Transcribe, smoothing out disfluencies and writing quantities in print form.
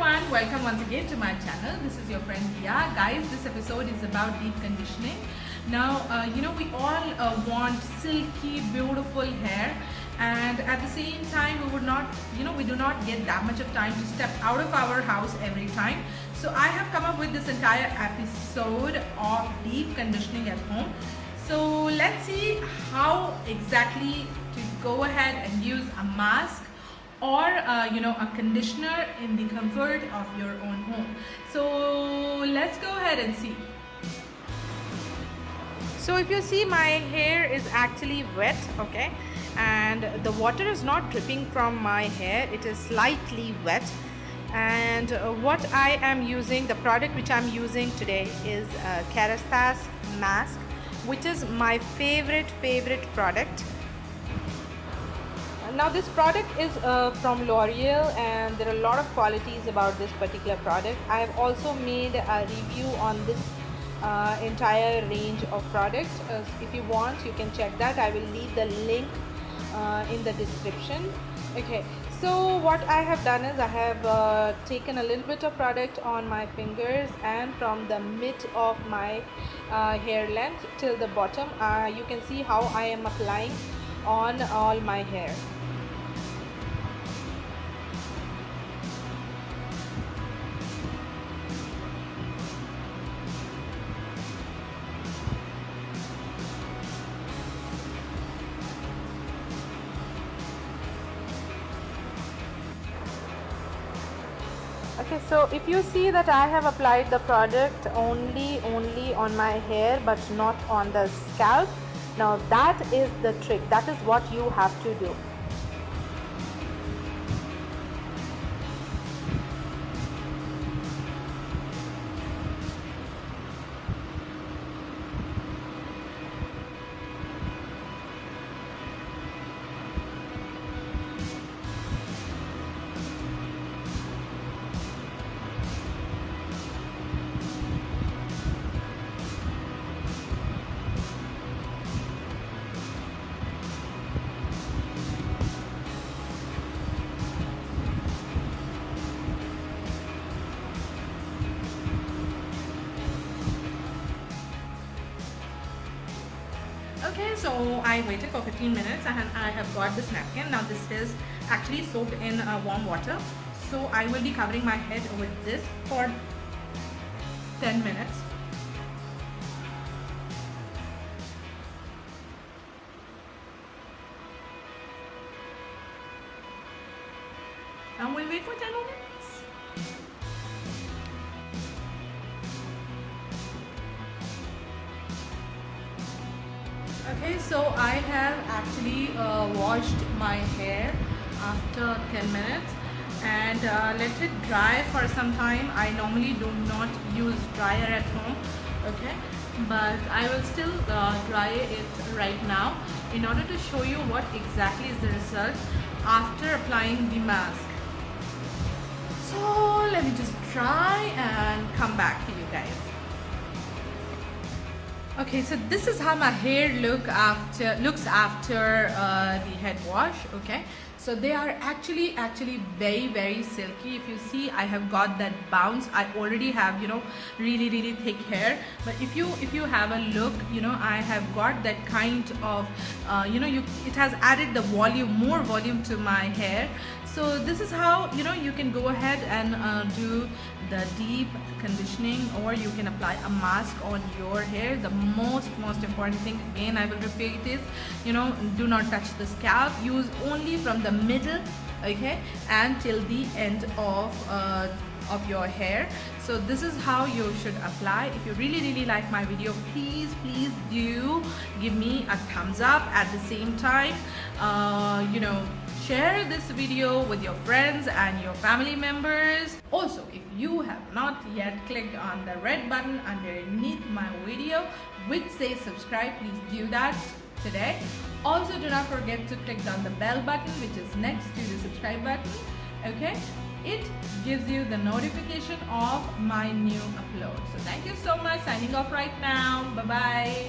everyone, welcome once again to my channel. This is your friend Dia. Guys, this episode is about deep conditioning. Now, we all want silky, beautiful hair, and at the same time, we do not get that much of time to step out of our house every time. So I have come up with this entire episode of deep conditioning at home. So let's see how exactly to go ahead and use a mask or a conditioner in the comfort of your own home. So let's go ahead and see. So if you see, my hair is actually wet, okay, and the water is not dripping from my hair, it is slightly wet. And what I am using, the product which I'm using today is Kerastase mask, which is my favorite product. Now this product is from L'Oreal, and there are a lot of qualities about this particular product. I have also made a review on this entire range of products. If you want, you can check that. I will leave the link in the description. Okay, so what I have done is I have taken a little bit of product on my fingers, and from the mid of my hair length till the bottom, you can see how I am applying on all my hair. Okay, so if you see that I have applied the product only on my hair but not on the scalp. Now that is the trick, that is what you have to do. Okay, so I waited for 15 minutes and I have got this napkin. Now this is actually soaked in warm water. So I will be covering my head with this for 10 minutes. And we'll wait for 10 minutes. Okay, so I have actually washed my hair after 10 minutes and let it dry for some time. I normally do not use dryer at home, okay, but I will still dry it right now in order to show you what exactly is the result after applying the mask. So let me just dry and come back to you guys. Okay, so this is how my hair looks after the head wash. Okay, so they are actually very silky. If you see, I have got that bounce. I already have really thick hair, but if you have a look, I have got that kind of it has added the more volume to my hair. So this is how you can go ahead and do the deep conditioning, or you can apply a mask on your hair. The most important thing, again I will repeat, is do not touch the scalp. Use only from the middle, okay, and till the end of your hair. So this is how you should apply. If you really like my video, please do give me a thumbs up. At the same time, share this video with your friends and your family members. Also, if you have not yet clicked on the red button underneath my video which says subscribe, please do that today. Also, do not forget to click on the bell button which is next to the subscribe button, okay. It gives you the notification of my new upload. So thank you so much. Signing off right now. Bye bye.